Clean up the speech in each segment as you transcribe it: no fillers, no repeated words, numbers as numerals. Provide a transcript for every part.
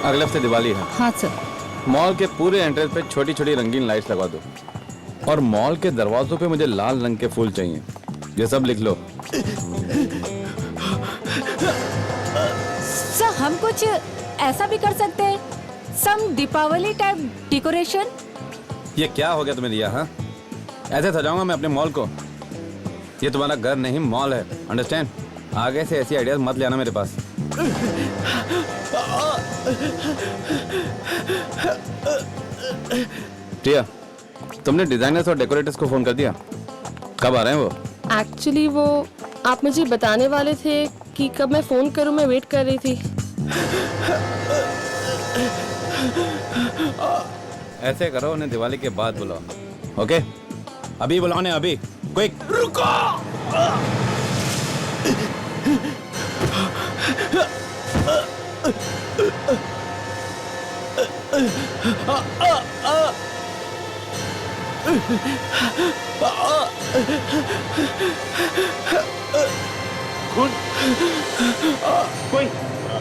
अगले हफ्ते दिवाली है। हाँ सर। मॉल के पूरे एंट्रेंस पे छोटी छोटी रंगीन लाइट्स लगा दो और मॉल के दरवाजों पे मुझे लाल रंग के फूल चाहिए। ये सब लिख लो। सर हम कुछ ऐसा भी कर सकते हैं, सम दीपावली टाइप डेकोरेशन। ये क्या हो गया तुम्हें दिया? हाँ, ऐसे सजाऊंगा मैं अपने मॉल को? ये तुम्हारा घर नहीं मॉल है, अंडरस्टैंड? आगे से ऐसी आइडियाज मत ले आना मेरे पास। प्रिया, तुमने डिजाइनर्स और डेकोरेटर्स को फोन कर दिया? कब आ रहे हैं वो? एक्चुअली वो आप मुझे बताने वाले थे कि कब मैं फोन करूं, मैं वेट कर रही थी। ऐसे करो, उन्हें दिवाली के बाद बुलाओ। ओके, अभी बुलाओ ने, अभी क्विक। रुको।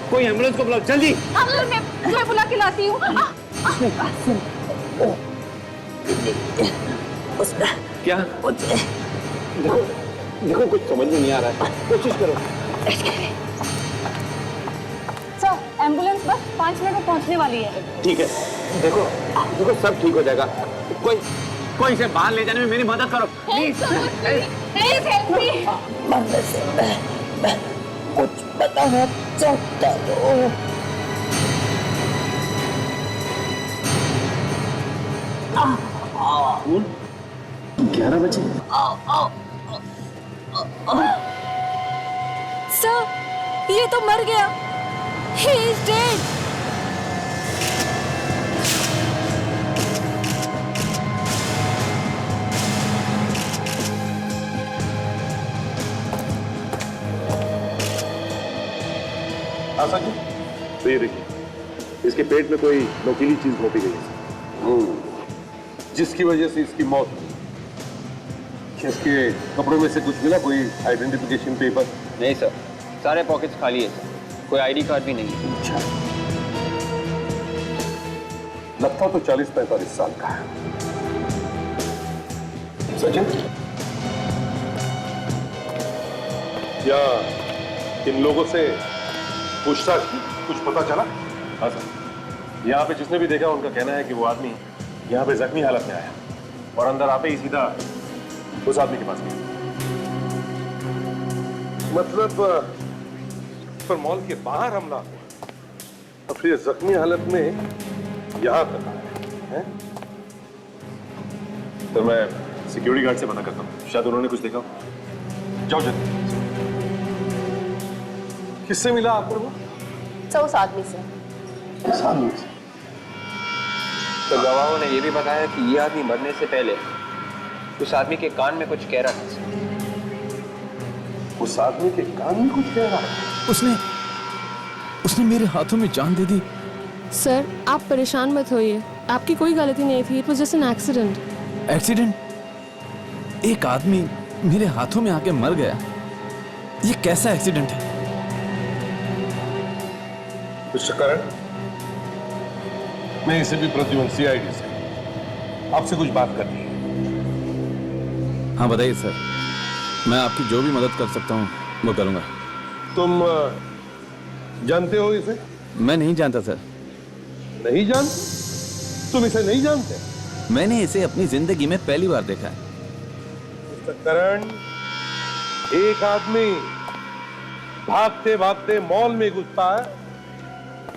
कोई एम्बुलेंस को बुलाओ जल्दी। मैं बुला के लाती हूँ। क्या? देखो कुछ समझ में नहीं आ रहा है, कोशिश करो। सर एम्बुलेंस बस 5 मिनट में पहुँचने वाली है। ठीक है, देखो सब ठीक हो जाएगा। कोई इसे बाहर ले जाने में मेरी मदद करो प्लीज। Please help me. कुछ बताना चाहता हूँ। 11 बजे। सर ये तो मर गया। He is dead. Asha ji, तो ये देखिए, इसके पेट में कोई नोकीली चीज घोंपी गई है, जिसकी वजह से इसकी मौत हुई। इसके कपड़ों में से कुछ मिला? कोई आइडेंटिफिकेशन पेपर? नहीं सर, सारे पॉकेट्स खाली है सर, कोई आईडी कार्ड भी नहीं है। अच्छा, लगता तो 40-45 साल का है। सचिन, या इन लोगों से पूछताछ की, कुछ पता चला? हाँ सर, यहाँ पे जिसने भी देखा उनका कहना है कि वो आदमी यहाँ पे जख्मी हालत में आया और अंदर आते ही सीधा उस आदमी के पास गया। मतलब पर मॉल के बाहर हमला हुआ और फिर जख्मी हालत में यहाँ तक आया है। तो मैं सिक्योरिटी गार्ड से पता करता हूँ, शायद उन्होंने कुछ देखा हो। जाओ जल्दी। किससे मिला आपको वो? उस आदमी से। तो गवाहों ने यह भी बताया कि ये आदमी मरने से पहले उस आदमी के कान में कुछ कह रहा था। उस आदमी के कान में कुछ कह रहा है? उसने मेरे हाथों में जान दे दी। सर आप परेशान मत होइए, आपकी कोई गलती नहीं थी। It was just an accident. Accident? एक आदमी मेरे हाथों में आके मर गया, ये कैसा एक्सीडेंट है? मिस्टर करण, मैं इसे भी प्रद्युमन CID से आपसे कुछ बात करनी है। हाँ बताइए सर, मैं आपकी जो भी मदद कर सकता हूँ वो करूँगा। तुम जानते हो इसे? मैं नहीं जानता सर। नहीं जानते? तुम इसे नहीं जानते? मैंने इसे अपनी जिंदगी में पहली बार देखा है। मिस्टर करण, एक आदमी भागते भागते मॉल में घुसता है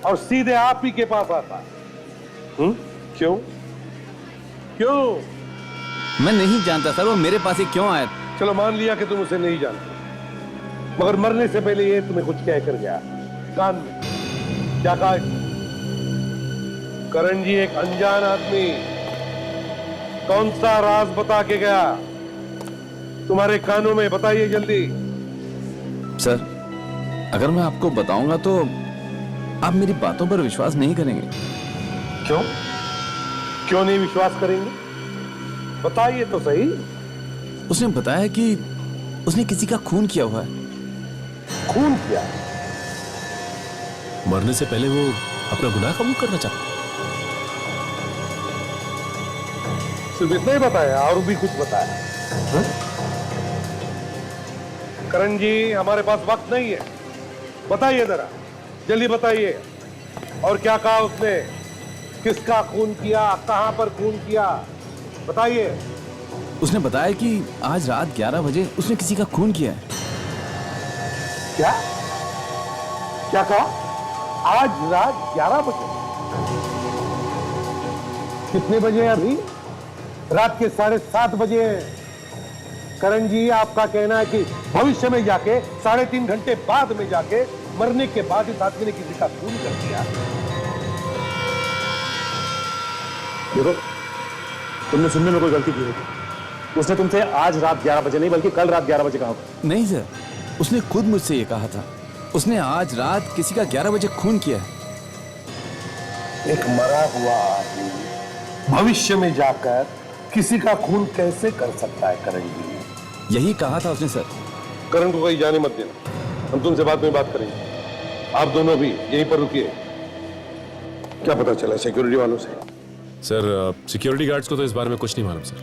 और सीधे आप ही के पास आता है। क्यों? क्यों? मैं नहीं जानता सर, वो मेरे पास ही क्यों आया? चलो मान लिया कि तुम उसे नहीं जानते, मगर मरने से पहले ये तुम्हें कुछ कह कर गया कान में। क्या कहा? करण जी, एक अनजान आदमी कौन सा राज बता के गया तुम्हारे कानों में? बताइए जल्दी। सर, अगर मैं आपको बताऊंगा तो आप मेरी बातों पर विश्वास नहीं करेंगे। क्यों? क्यों नहीं विश्वास करेंगे? बताइए तो सही। उसने बताया कि उसने किसी का खून किया हुआ है। खून किया? मरने से पहले वो अपना गुनाह कबूल करना चाहता हूं। सिर्फ इतना ही बताया और भी कुछ बताया? हाँ? करण जी, हमारे पास वक्त नहीं है, बताइए जरा, जल्दी बताइए। और क्या कहा उसने? किसका खून किया, कहां पर खून किया, बताइए। उसने बताया कि आज रात 11 बजे उसने किसी का खून किया है। क्या क्या कहा? आज रात 11 बजे? कितने बजे हैं अभी? रात के 7:30 बजे हैं। करण जी, आपका कहना है कि भविष्य में जाके 3.5 घंटे बाद में जाके मरने के बाद इस आदमी ने किसी का खून कर दिया। देखो, तुमने सुनने में कोई गलती की होगी। उसने तुमसे आज रात 11 बजे नहीं बल्कि कल रात 11 बजे कहा होगा। नहीं सर, उसने खुद मुझसे ये कहा था। उसने आज रात किसी का 11 बजे खून किया है। एक मरा हुआ आदमी भविष्य में जाकर किसी का खून कैसे कर सकता है करण जी? यही कहा था उसने सर। करण को कहीं जाने मत देना, हम तुमसे बाद में बात करेंगे। आप दोनों भी यहीं पर रुकिए। क्या पता चला सिक्योरिटी वालों से? सर, सिक्योरिटी गार्ड्स को तो इस बारे में कुछ नहीं मालूम सर।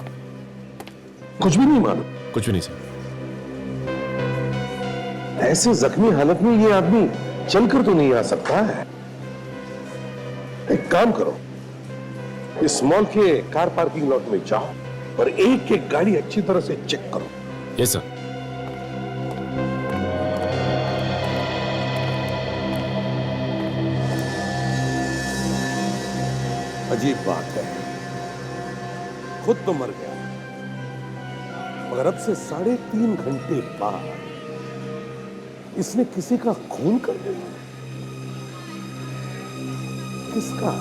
कुछ भी नहीं मालूम? कुछ भी नहीं सर। ऐसे जख्मी हालत में ये आदमी चलकर तो नहीं आ सकता है। एक काम करो, इस मॉल के कार पार्किंग लॉट में जाओ और एक एक गाड़ी अच्छी तरह से चेक करो। Yes sir. अजीब बात है, खुद तो मर गया मगर अब से 3.5 घंटे बाद इसने किसी का खून कर दिया। किसका?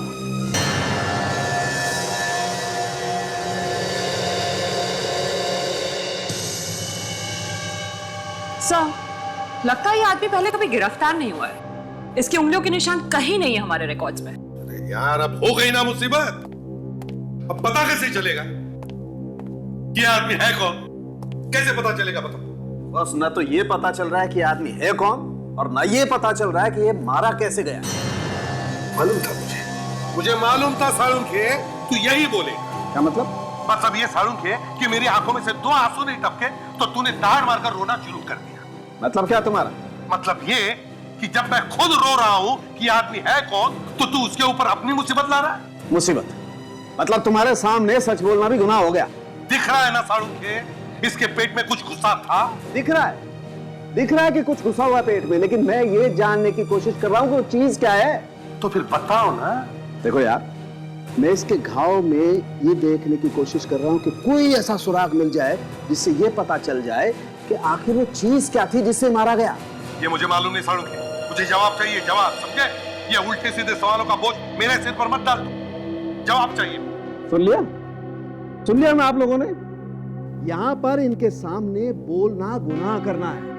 सर, लगता है ये आदमी पहले कभी गिरफ्तार नहीं हुआ है। इसकी उंगलियों के निशान कहीं नहीं है हमारे रिकॉर्ड्स में। अरे यार, अब हो गई ना मुसीबत। अब पता कैसे चलेगा ये आदमी है कौन? कैसे पता चलेगा बताओ? बस न तो ये पता चल रहा है कि आदमी है कौन और ना ये पता चल रहा है कि ये मारा कैसे गया। मालूम था मुझे मालूम था साळुंखे, तू यही बोले। क्या मतलब? मतलब ये साळुंखे कि मेरी आंखों में से 2 आंसू नहीं टपके तो तूने दाढ़ मारकर रोना शुरू कर दिया। मतलब क्या तुम्हारा? मतलब ये कि जब मैं खुद रो रहा हूं कि आदमी है कौन तो तू उसके ऊपर अपनी मुसीबत ला रहा है। मुसीबत? मतलब तुम्हारे सामने सच बोलना भी गुनाह हो गया। दिख रहा है ना साळुंखे, इसके पेट में कुछ गुस्सा था। दिख रहा है कि कुछ घुसा हुआ पेट में, लेकिन मैं ये जानने की कोशिश कर रहा हूं कि वो चीज क्या है। तो फिर बताओ ना। देखो यार, मैं इसके घाव में ये देखने की कोशिश कर रहा हूं कि कोई ऐसा सुराग मिल जाए जिससे ये पता चल जाए कि आखिर वो चीज क्या थी जिससे मारा गया। ये मुझे मालूम नहीं साळुंखे, मुझे जवाब चाहिए, जवाब, समझे? ये उल्टे सीधे सवालों का बोझ मेरे सिर पर मत डाल दो, जवाब चाहिए। सुन लिया ना आप लोगों ने? यहां पर इनके सामने बोलना गुनाह करना है।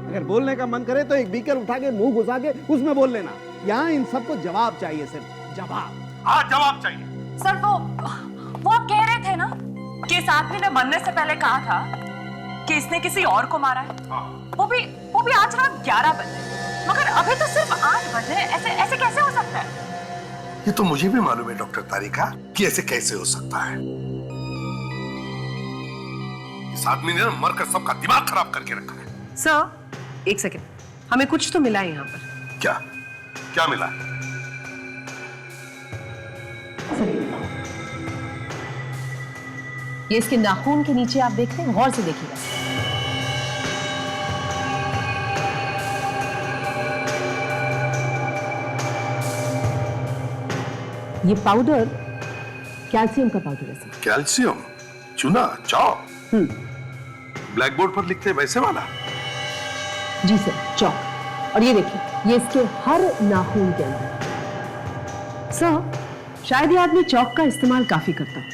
अगर बोलने का मन करे तो एक बीकर उठा के मुंह घुसा के उसमें बोल लेना। यहां इन सबको जवाब चाहिए, सिर्फ जवाब। हाँ, जवाब चाहिए। सर, वो आप कह रहे थे ना कि इस आदमी ने मरने से पहले कहा था कि इसने किसी और को मारा है। हाँ। वो भी आज रात 11 बजे, मगर अभी तो सिर्फ 8 बजे। ऐसे कैसे हो सकता है? ये तो मुझे भी मालूम है डॉक्टर तारिका कि ऐसे कैसे हो सकता है। इस आदमी ने मरकर सबका दिमाग खराब करके रखा है। सर, एक सेकेंड, हमें कुछ तो मिला है यहाँ पर। क्या मिला? ये इसके नाखून के नीचे आप देखते हैं, गौर से देखिएगा। ये पाउडर कैल्शियम का पाउडर है सर। कैल्शियम? चूना, चौक? ब्लैक बोर्ड पर लिखते हैं वैसे वाला? जी सर, चौक। और ये देखिए, ये इसके हर नाखून के अंदर। सर, शायद ये आदमी चौक का इस्तेमाल काफी करता है,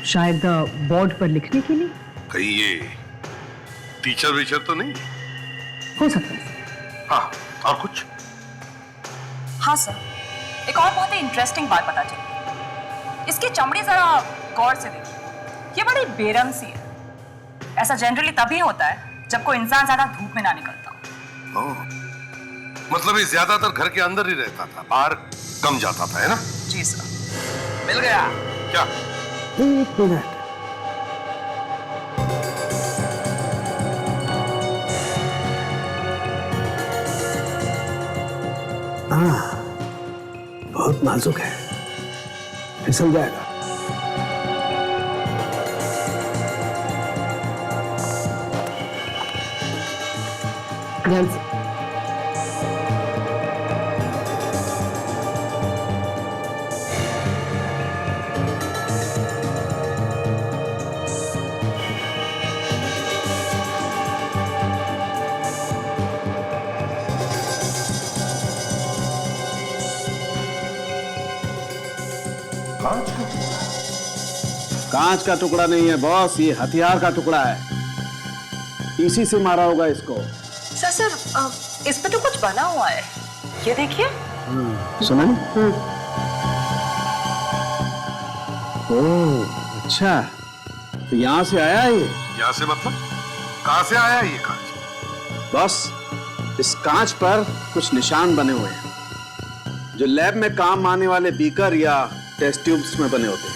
शायद बोर्ड पर लिखने के लिए। कहीं ये टीचर वीचर तो नहीं? हो सकता है। हाँ, और कुछ? हाँ सर, एक और बहुत ही इंटरेस्टिंग बात पता चली। इसकी चमड़ी जरा गौर से देखिए, ये बड़ी बेरंग सी है। ऐसा जनरली तभी होता है जब कोई इंसान ज्यादा धूप में ना निकलता हो। मतलब ये ज्यादातर घर के अंदर ही रहता था, बाहर कम जाता था, है ना? जी सर। मिल गया। क्या? एक मिनट। हाँ, बहुत नाजुक है, फिसल जाएगा। ध्यान से। कांच का टुकड़ा नहीं है बॉस, ये हथियार का टुकड़ा है। इसी से मारा होगा इसको। सर इस पे तो कुछ बना हुआ है, ये देखिए। सुना? ओह अच्छा, तो यहां से आया है ये? यहाँ से मतलब कहाँ से आया ये कांच? बॉस, इस कांच पर कुछ निशान बने हुए हैं जो लैब में काम आने वाले बीकर या टेस्ट ट्यूब्स में बने होते हैं।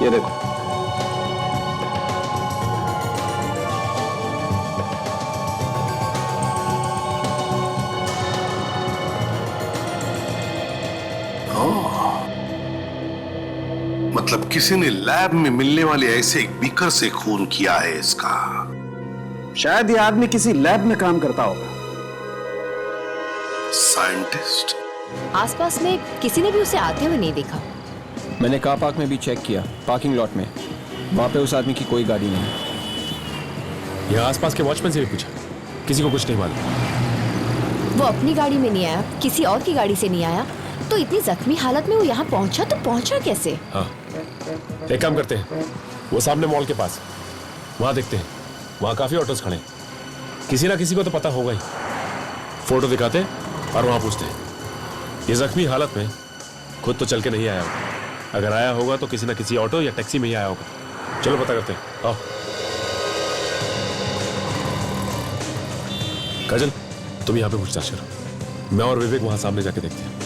ये देखो। मतलब किसी ने लैब में मिलने वाले ऐसे एक बीकर से खून किया है इसका। शायद ये आदमी किसी लैब में काम करता होगा। साइंटिस्ट? आसपास में किसी ने भी उसे आते हुए नहीं देखा। मैंने कार पार्क में भी चेक किया, पार्किंग लॉट में, वहां पे उस आदमी की कोई गाड़ी नहीं। यहाँ आसपास के वॉचमैन से भी पूछा, किसी को कुछ नहीं मालूम। वो अपनी गाड़ी में नहीं आया, किसी और की गाड़ी से नहीं आया, तो इतनी जख्मी हालत में वो यहाँ पहुंचा तो पहुंचा कैसे? हाँ, एक काम करते हैं, वो सामने मॉल के पास, वहां देखते हैं, वहां काफी ऑटोस खड़े हैं, किसी ना किसी को तो पता होगा ही। फोटो दिखाते और वहां पूछते हैं। ये जख्मी हालत में खुद तो चल के नहीं आया होगा, अगर आया होगा तो किसी ना किसी ऑटो या टैक्सी में ही आया होगा। चलो पता करते हैं, आओ। काजल, तुम यहाँ पे पूछताछ करो, मैं और विवेक वहां सामने जाके देखते हैं।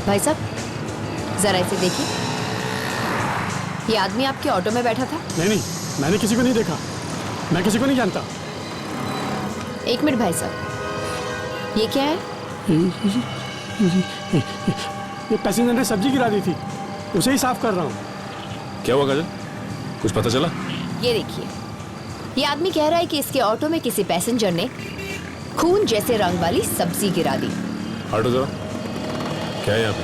भाई साहब, जरा इसे देखिए। ये आदमी आपके ऑटो में बैठा था? नहीं, मैंने किसी को नहीं देखा, मैं किसी को नहीं जानता। एक मिनट भाई साहब, ये क्या है? ये पैसेंजर ने सब्जी गिरा दी थी, उसे ही साफ कर रहा हूँ। क्या हुआ काजल, कुछ पता चला? ये देखिए, ये आदमी कह रहा है कि इसके ऑटो में किसी पैसेंजर ने खून जैसे रंग वाली सब्जी गिरा दी। हटो जरा, क्या है यहाँ पे?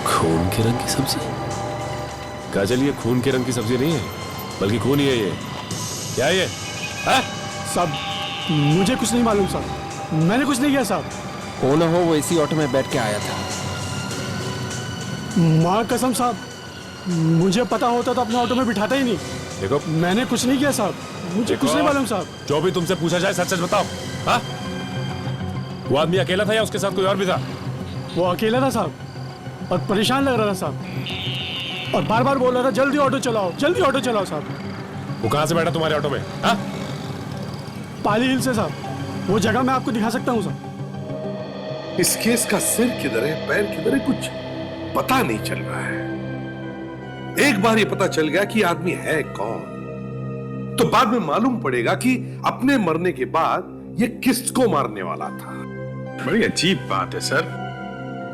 खून के रंग की सब्जी? काजल, ये खून के रंग की सब्जी नहीं है, बल्कि खून ही है ये। क्या है ये? साहब, मुझे कुछ नहीं मालूम साहब, मैंने कुछ नहीं किया साहब। हो ना हो वो इसी ऑटो में बैठ के आया था। माँ कसम साहब, मुझे पता होता तो अपने ऑटो में बिठाता ही नहीं। देखो, मैंने कुछ नहीं किया साहब, मुझे कुछ नहीं मालूम साहब। जो भी तुमसे पूछा जाए सच सच बताओ। हाँ? वो आदमी अकेला था या उसके साथ कोई और भी था? वो अकेला था साहब, और परेशान लग रहा था साहब, और बार बार बोल रहा था जल्दी ऑटो चलाओ, जल्दी ऑटो चलाओ साहब। वो कहाँ से बैठा तुम्हारे ऑटो में? हाँ? पाली हिल से साहब, वो जगह मैं आपको दिखा सकता हूँ साहब। इस केस का सिर किधर है, पैर किधर है, कुछ पता नहीं चल रहा है। एक बार ये पता चल गया कि आदमी है कौन, तो बाद में मालूम पड़ेगा कि अपने मरने के बाद ये किसको मारने वाला था। बड़ी अजीब बात है सर,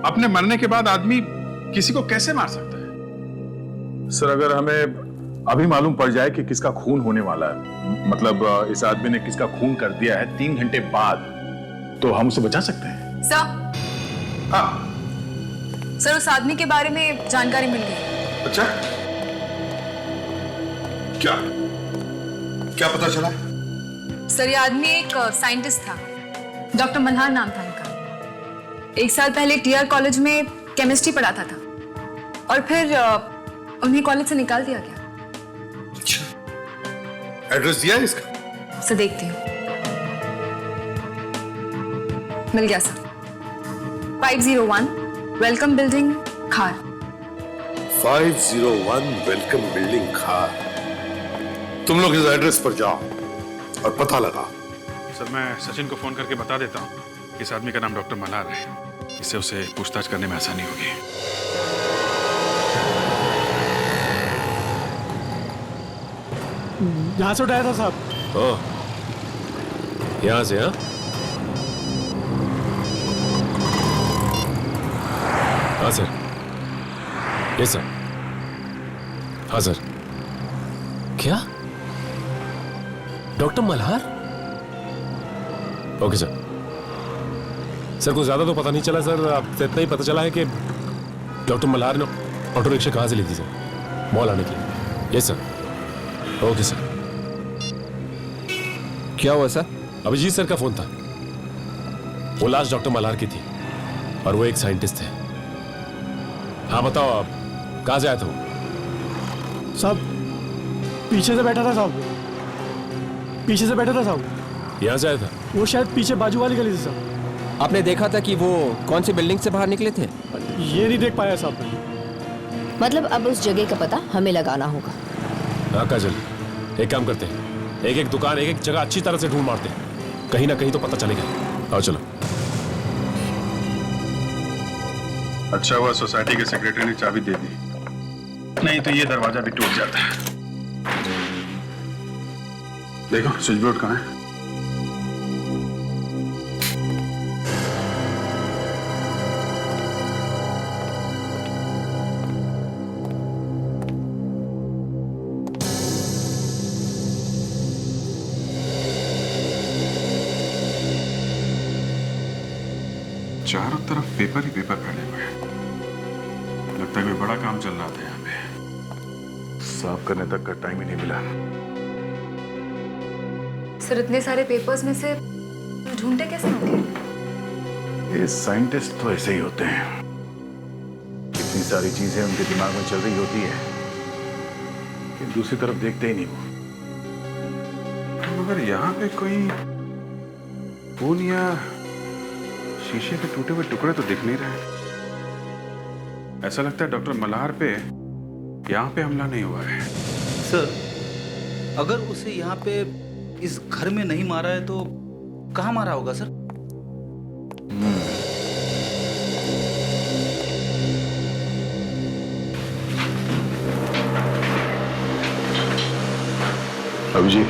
अपने मरने के बाद आदमी किसी को कैसे मार सकता है? सर, अगर हमें अभी मालूम पड़ जाए कि किसका खून होने वाला है, मतलब इस आदमी ने किसका खून कर दिया है 3 घंटे बाद, तो हम उसे बचा सकते हैं। सर, हाँ सर उस आदमी के बारे में जानकारी मिल गई। अच्छा, क्या क्या पता चला? सर ये आदमी एक साइंटिस्ट था, डॉक्टर मल्हार नाम था इनका। 1 साल पहले टीआर कॉलेज में केमिस्ट्री पढ़ाता था और फिर उन्हें कॉलेज से निकाल दिया गया। एड्रेस दिया है इसका? सर देखती हूँ। मिल गया सर। 501 वेलकम बिल्डिंग खार। 501 वेलकम बिल्डिंग खार। तुम लोग इस एड्रेस पर जाओ और पता लगाओ। सर मैं सचिन को फोन करके बता देता हूँ, इस आदमी का नाम डॉक्टर मल्हार है, इससे उसे पूछताछ करने में आसानी होगी। यहाँ से उठाया था साहब। ओह, यहाँ से? हाँ, हाँ सर। Yes sir. हाँ सर। क्या doctor Malhar? Okay sir. Sir कुछ ज्यादा तो पता नहीं चला सर, आपसे इतना ही पता चला है कि डॉक्टर मल्हार ने ऑटो रिक्शा कहाँ से ली थी सर मॉल आने के लिए। Yes sir. Okay sir. क्या हुआ सर? अभिजीत सर का फोन था। वो लाश डॉक्टर मल्हार की थी और वो एक साइंटिस्ट थे। हाँ बताओ, आप कहाँ से आए थे? वो साहब पीछे से बैठा था साहब, पीछे से बैठा था साहब। यहाँ से आया था? वो शायद पीछे बाजू वाली गली से साहब। आपने देखा था कि वो कौन सी बिल्डिंग से बाहर निकले थे? ये नहीं देख पाया साहब। मतलब अब उस जगह का पता हमें लगाना होगा। हाँ काजल, एक काम करते हैं, एक एक दुकान, एक एक जगह अच्छी तरह से ढूंढ मारते हैं, कहीं ना कहीं तो पता चलेगा। आओ चलो। अच्छा हुआ सोसाइटी के सेक्रेटरी ने चाबी दे दी, नहीं तो ये दरवाजा भी टूट जाता। देखो स्विच बोर्ड कहाँ है? चारों तरफ पेपर ही पेपर फैले हुए हैं। लगता है कोई बड़ा काम चल रहा था यहाँ पे। साफ करने तक का टाइम ही नहीं मिला। सर इतने सारे पेपर्स में से ढूंढते कैसे होंगे? ये साइंटिस्ट तो ऐसे ही होते हैं, कितनी सारी चीजें उनके दिमाग में चल रही होती है कि दूसरी तरफ देखते ही नहीं वो। मगर यहाँ पे कोई खून या शीशे के टूटे हुए टुकड़े तो दिख नहीं रहे। ऐसा लगता है डॉक्टर मल्हार पे यहाँ पे हमला नहीं हुआ है। सर अगर उसे यहाँ पे इस घर में नहीं मारा है तो कहाँ मारा होगा सर? अभिजीत,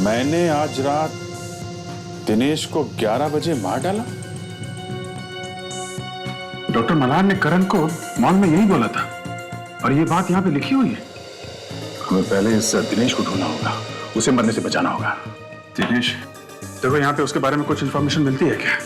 मैंने आज रात दिनेश को 11 बजे मार डाला। डॉक्टर मल्हार ने करण को मॉल में यही बोला था और ये बात यहाँ पे लिखी हुई है। हमें पहले इस दिनेश को ढूंढना होगा, उसे मरने से बचाना होगा। दिनेश, देखो यहाँ पे उसके बारे में कुछ इंफॉर्मेशन मिलती है क्या?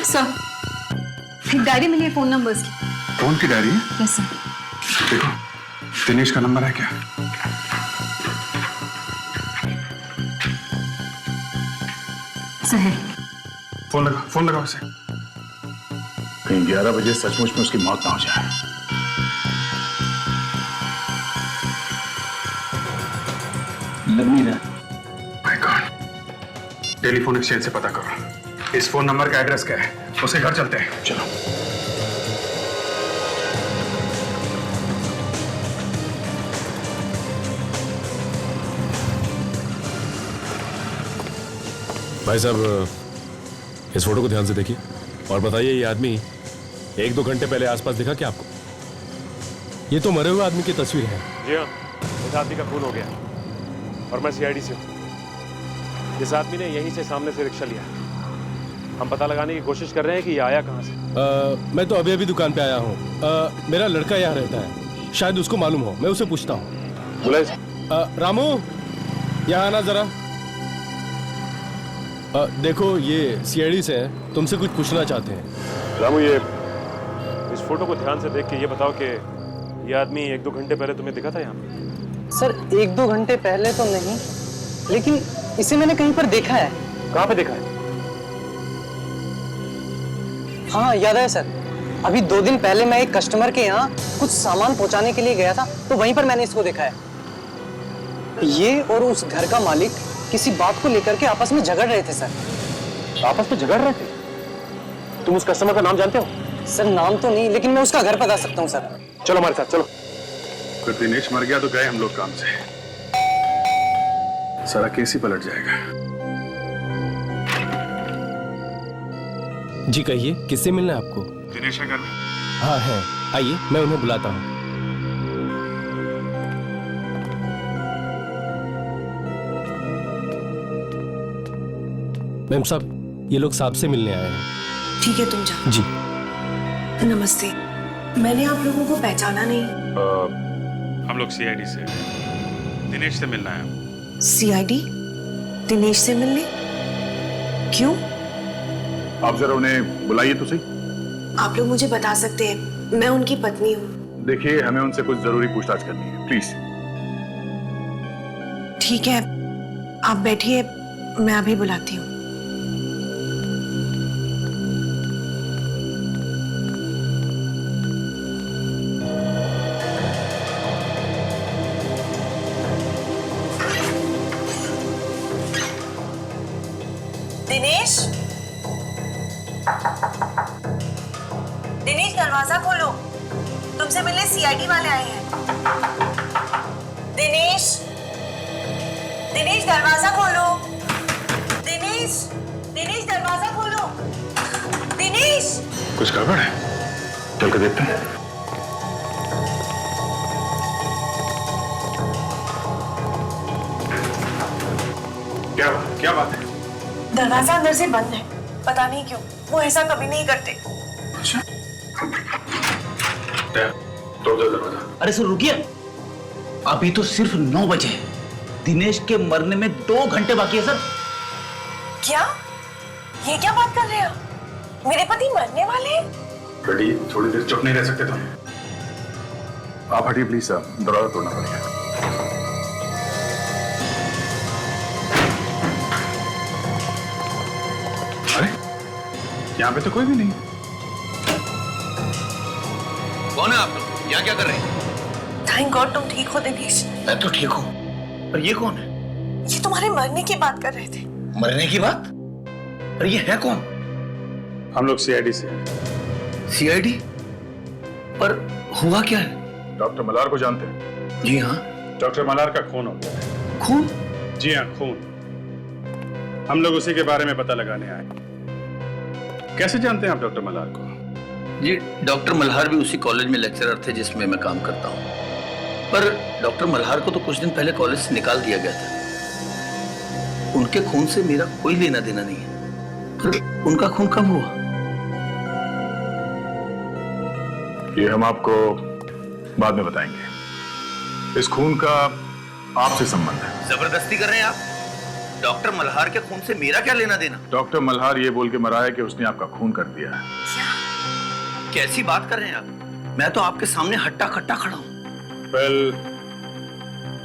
सर एक डायरी मिली है फोन नंबर्स की। कौन की डायरी है? Yes sir. देखो दिनेश का नंबर है क्या? सही। फोन लगाओ उसे। कहीं 11 बजे सचमुच में उसकी मौत ना हो जाए। लग नहीं रहा। माय गॉड, टेलीफोन एक्सचेंज से पता करो इस फोन नंबर का एड्रेस क्या है, उसके घर चलते हैं। चलो। भाई साहब इस फोटो को ध्यान से देखिए और बताइए, ये आदमी 1-2 घंटे पहले आसपास दिखा क्या आपको? ये तो मरे हुए आदमी की तस्वीर है। जी हाँ, इस आदमी का खून हो गया और मैं सीआईडी से हूँ। इस आदमी ने यहीं से सामने से रिक्शा लिया। हम पता लगाने की कोशिश कर रहे हैं कि ये आया कहाँ से। मैं तो अभी अभी दुकान पे आया हूँ। मेरा लड़का यहाँ रहता है, शायद उसको मालूम हो, मैं उसे पूछता हूँ। बुलाए रामू, यहाँ आना जरा। देखो ये सीआईडी से हैं, तुमसे कुछ पूछना चाहते हैं। रामू, ये इस फोटो को ध्यान से देख के ये बताओ कि ये आदमी 1-2 घंटे पहले तुम्हें दिखा था यहाँ पे? सर 1-2 घंटे पहले तो नहीं, लेकिन इसे मैंने कहीं पर देखा है। कहाँ पे देखा है? हाँ याद है सर, अभी 2 दिन पहले मैं एक कस्टमर के यहाँ कुछ सामान पहुंचाने के लिए गया था, तो वहीं पर मैंने इसको देखा है। ये और उस घर का मालिक किसी बात को लेकर के आपस में झगड़ रहे थे सर। आपस में झगड़ रहे थे? तुम उस कस्टमर का नाम जानते हो? सर नाम तो नहीं, लेकिन मैं उसका घर बता सकता हूँ सर। चलो हमारे साथ चलो। फिर दिनेश मर गया तो गए हम लोग काम से, सारा केस ही पलट जाएगा। जी कहिए, किससे मिलना है आपको? दिनेश है घर में? हाँ है, आइए मैं उन्हें बुलाता हूँ। मैम साहब, ये लोग साहब से मिलने आए हैं। ठीक है तुम जाओ। जी नमस्ते, मैंने आप लोगों को पहचाना नहीं। हम लोग सीआईडी से दिनेश से मिलना है। सीआईडी? दिनेश से मिलने? क्यों? आप जरा उन्हें बुलाइए तो सही। आप लोग मुझे बता सकते हैं, मैं उनकी पत्नी हूँ। देखिए, हमें उनसे कुछ जरूरी पूछताछ करनी है, प्लीज। ठीक है, आप बैठिए, मैं अभी बुलाती हूँ। दिनेश, दिनेश दरवाजा खोलो, तुमसे मिलने सीआईडी वाले आए हैं। दिनेश, दिनेश दरवाजा खोलो। दिनेश, दिनेश दरवाजा खोलो। दिनेश, कुछ गड़बड़ है, चल के देखते हैं। क्या बात है? दरवाजा अंदर से बंद है, पता नहीं क्यों, वो ऐसा कभी नहीं करते। अच्छा, तोड़ दो दरवाजा। अरे सर रुकिए, अभी तो सिर्फ 9 बजे हैं। दिनेश के मरने में 2 घंटे बाकी है सर। क्या? ये क्या बात कर रहे हैं? मेरे पति मरने वाले हैं? बेटी, थोड़ी देर चुप नहीं रह सकते तुम? आप हटिए प्लीज, साहब, दरवाजा तोड़ना पड़ेगा। अरे, यहाँ पे तो कोई भी नहीं। कौन है आप लोग? यहाँ क्या कर रहे हैं? थैंक गॉड तुम ठीक हो दिनेश। मैं तो ठीक हूँ, पर ये कौन है? ये तुम्हारे मरने की बात कर रहे थे। मरने की बात? पर ये है कौन? हम लोग सीआईडी से। सीआईडी? पर हुआ क्या है? डॉक्टर मल्हार को जानते हैं? जी हाँ। डॉक्टर मल्हार का खून हो गया है। खून? जी हाँ, खून। हम लोग उसी के बारे में पता लगाने आए। कैसे जानते हैं आप डॉक्टर मल्हार को? जी, डॉक्टर मल्हार भी उसी कॉलेज में लेक्चरर थे जिसमें मैं काम करता हूँ। पर डॉक्टर मल्हार को तो कुछ दिन पहले कॉलेज से निकाल दिया गया था। उनके खून से मेरा कोई लेना देना नहीं है। पर उनका खून कब हुआ? ये हम आपको बाद में बताएंगे। इस खून का आपसे संबंध है। जबरदस्ती कर रहे हैं आप? डॉक्टर मल्हार के खून से मेरा क्या लेना देना? डॉक्टर मल्हार ये बोल के मरा है कि उसने आपका खून कर दिया है। कैसी बात कर रहे हैं आप? मैं तो आपके सामने हट्टा खट्टा खड़ा हूँ। वेल,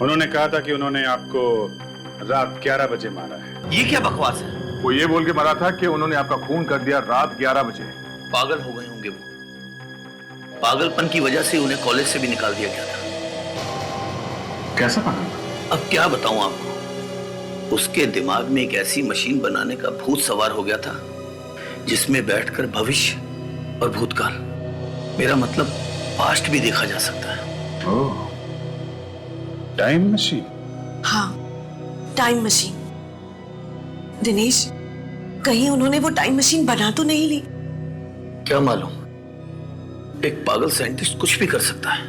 उन्होंने कहा था कि उन्होंने आपको रात 11 बजे मारा है। ये क्या बकवास है? वो ये बोल के मरा था कि उन्होंने आपका खून कर दिया रात 11 बजे। पागल हो गए होंगे वो। पागलपन की वजह से उन्हें कॉलेज से भी निकाल दिया गया था। कैसा पागल? अब क्या बताऊं आपको, उसके दिमाग में एक ऐसी मशीन बनाने का भूत सवार हो गया था जिसमें बैठकर भविष्य और भूतकाल, मेरा मतलब पास्ट भी देखा जा सकता है। ओह, टाइम मशीन? हाँ, टाइम मशीन। दिनेश, कहीं उन्होंने वो टाइम मशीन बना तो नहीं ली? क्या मालूम, एक पागल साइंटिस्ट कुछ भी कर सकता है।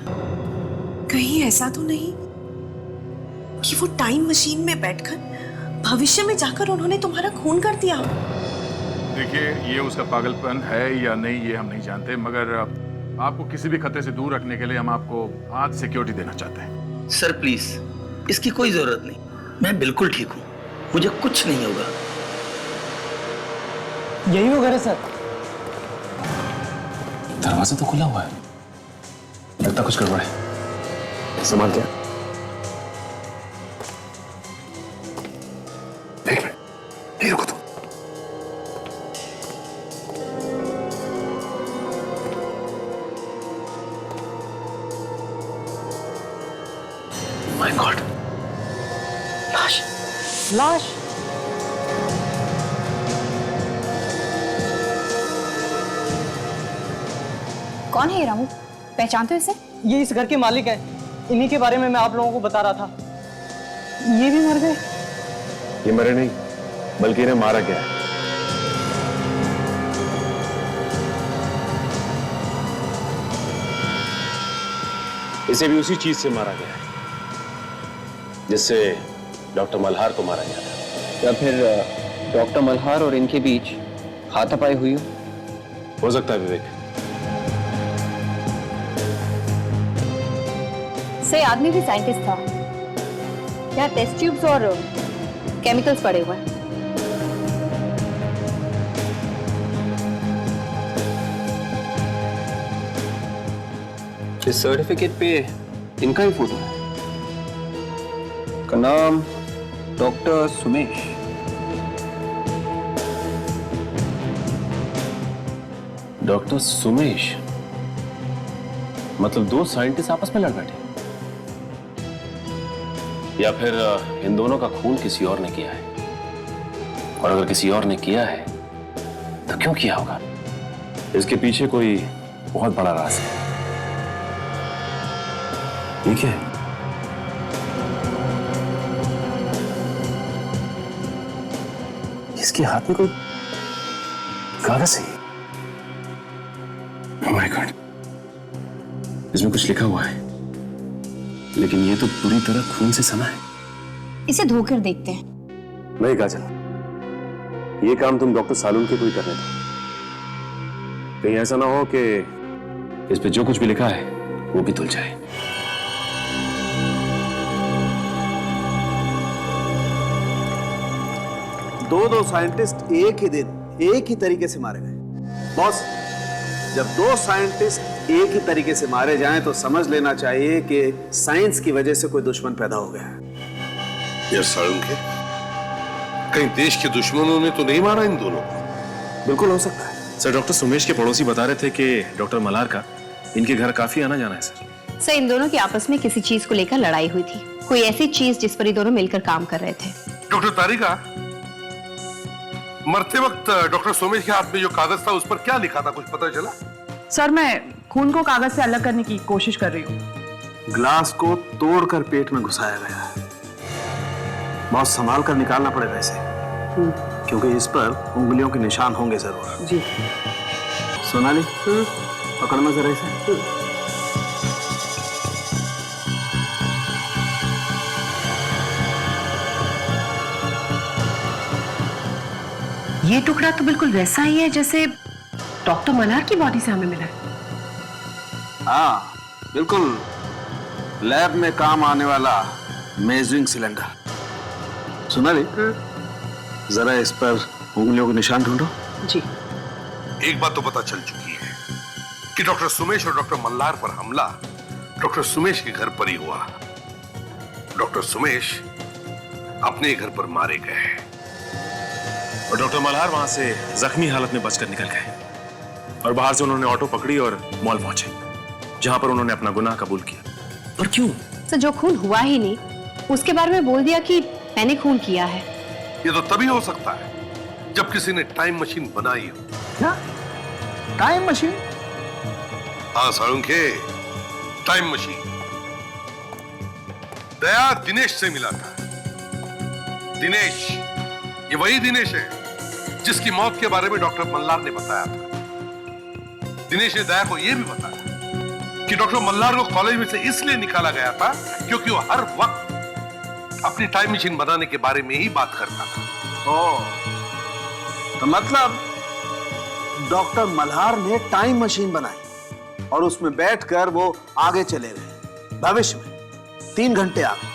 कहीं ऐसा तो नहीं कि वो टाइम मशीन में बैठकर भविष्य में जाकर उन्होंने तुम्हारा खून कर दिया? देखिए, ये उसका पागलपन है या नहीं ये हम नहीं जानते, मगर आपको किसी भी खतरे से दूर रखने के लिए हम आपको आज सिक्योरिटी देना चाहते हैं। सर प्लीज, इसकी कोई जरूरत नहीं, मैं बिल्कुल ठीक हूँ, मुझे कुछ नहीं होगा। यही वो घर है सर। दरवाजा तो खुला हुआ है, लगता कुछ गड़बड़ है। संभाल के। एक मिनट, नहीं रुको तुम। माय गॉड, लाश लाश। कौन है ये रामू? पहचानते हो इसे? ये इस घर के मालिक हैं। इन्हीं के बारे में मैं आप लोगों को बता रहा था। ये भी मर गए? ये मरे नहीं, बल्कि इन्हें मारा गया है। इसे भी उसी चीज से मारा गया है जिससे डॉक्टर मल्हार को मारा गया था। या फिर डॉक्टर मल्हार और इनके बीच हाथापाई हुई हो सकता है विवेक। से आदमी भी साइंटिस्ट था। यहाँ टेस्ट ट्यूब्स और केमिकल्स पड़े हुए हैं। इस सर्टिफिकेट पे इनका ही फोटो है। का नाम डॉक्टर सुमेश। डॉक्टर सुमेश? मतलब दो साइंटिस्ट आपस में लड़ बैठे? या फिर इन दोनों का खून किसी और ने किया है? और अगर किसी और ने किया है तो क्यों किया होगा? इसके पीछे कोई बहुत बड़ा राज है। ठीक है, इसके हाथ में कोई कागज है। ओह माय गॉड, इसमें कुछ लिखा हुआ है, लेकिन ये तो पूरी तरह खून से सना है। इसे धोकर देखते हैं। नहीं काजल, ये काम तुम डॉक्टर सालून के कोई करने दो। कहीं ऐसा ना हो कि इस पे जो कुछ भी लिखा है वो भी धुल जाए। दो साइंटिस्ट एक ही दिन एक ही तरीके से मारे गए। बॉस, जब दो साइंटिस्ट एक ही तरीके से मारे जाएं तो समझ लेना चाहिए कि साइंस की वजह से कोई दुश्मन पैदा हो गया है। यार सालून के, कहीं देश के दुश्मनों ने तो नहीं मारा इन दोनों को? बिल्कुल हो सकता है सर। डॉक्टर सुमेश के पड़ोसी बता रहे थे कि डॉक्टर मल्हार का इनके घर काफी आना जाना है सर। इन दोनों की आपस में किसी चीज को लेकर लड़ाई हुई थी, कोई ऐसी चीज जिस पर ये दोनों मिलकर काम कर रहे थे। डॉक्टर तारिका, मरते वक्त डॉक्टर सोमेश के हाथ में जो कागज था उस पर क्या लिखा था, कुछ पता चला? सर, मैं खून को कागज से अलग करने की कोशिश कर रही हूँ। ग्लास को तोड़कर पेट में घुसाया गया है। बहुत संभाल कर निकालना पड़ेगा इसे, क्योंकि इस पर उंगलियों के निशान होंगे जरूर। जी। सोनाली, पकड़ना जरा इसे। ये टुकड़ा तो बिल्कुल वैसा ही है जैसे डॉक्टर मल्हार की बॉडी से हमें मिला है। हाँ, बिल्कुल लैब में काम आने वाला मेजरिंग सिलेंडर। सोनाली, जरा इस पर उंगलियों के निशान ढूंढो। जी। एक बात तो पता चल चुकी है कि डॉक्टर सुमेश और डॉक्टर मल्हार पर हमला डॉक्टर सुमेश के घर पर ही हुआ। डॉक्टर सुमेश अपने घर पर मारे गए और डॉक्टर मल्हार वहां से जख्मी हालत में बचकर निकल गए और बाहर से उन्होंने ऑटो पकड़ी और मॉल पहुंचे, जहां पर उन्होंने अपना गुनाह कबूल किया। पर क्यों? तो जो खून हुआ ही नहीं उसके बारे में बोल दिया कि मैंने खून किया है। ये तो तभी हो सकता है जब किसी ने टाइम मशीन बनाई हो। क्या टाइम मशीन? हाँ साळुंखे, टाइम मशीन। दया दिनेश से मिला था। दिनेश, ये वही दिनेश है जिसकी मौत के बारे में डॉक्टर मल्हार ने बताया था। दिनेश ने दया को यह भी बताया कि डॉक्टर मल्हार को कॉलेज में से इसलिए निकाला गया था क्योंकि वो हर वक्त अपनी टाइम मशीन बनाने के बारे में ही बात करता था। तो मतलब डॉक्टर मल्हार ने टाइम मशीन बनाई और उसमें बैठकर वो आगे चले गए भविष्य में 3 घंटे आगे,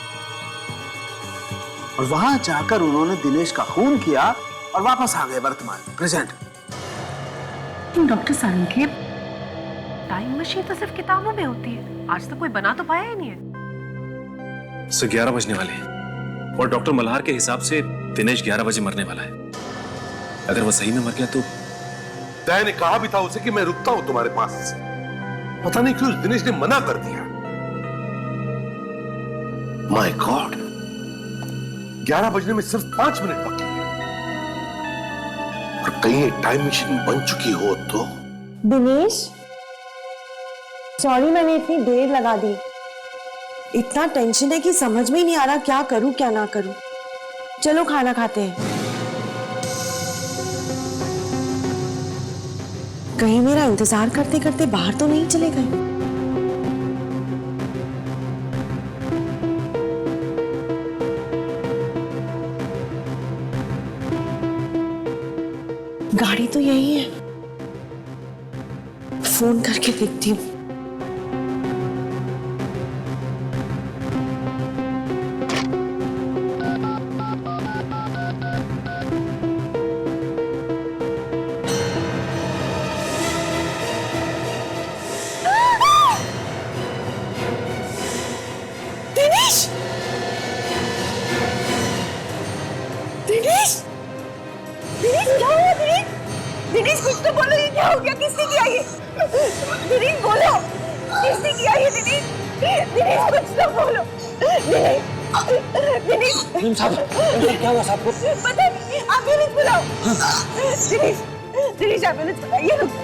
और वहां जाकर उन्होंने दिनेश का खून किया और वापस आ गए वर्तमान प्रेजेंट। डॉक्टर सारंगे, टाइम मशीन तो सिर्फ किताबों में होती है, आज तक कोई बना तो पाया ही नहीं है। 11 बजने वाले हैं और डॉक्टर मल्हार के हिसाब से दिनेश 11 बजे मरने वाला है। अगर वो सही में मर गया तो तय ने कहा भी था उसे कि मैं रुकता हूं तुम्हारे पास, पता नहीं क्यों दिनेश ने मना कर दिया। माय गॉड, 11 बजने में सिर्फ 5 मिनट बाकी है और कहीं टाइम मशीन बन चुकी हो तो। दिनेश, सॉरी मैंने इतनी देर लगा दी। इतना टेंशन है कि समझ में ही नहीं आ रहा क्या करूं क्या ना करूं। चलो खाना खाते हैं। कहीं मेरा इंतजार करते करते बाहर तो नहीं चले गए। गाड़ी तो यही है, फोन करके देखती हूँ। दिनेश! दिनेश! दिनेश क्या हुआ दिनेश? दिनेश कुछ तो बोलो, ये क्या हो गया? किसने किया ये? दिनेश बोलो, किसने किया ये? दिनेश, दिनेश कुछ तो बोलो। दिनेश, दिनेश साहब, क्या हुआ साहब को? पता नहीं, एम्बुलेंस बुलाओ। दिनेश, दिनेश एम्बुलेंस बुलाइए। रुक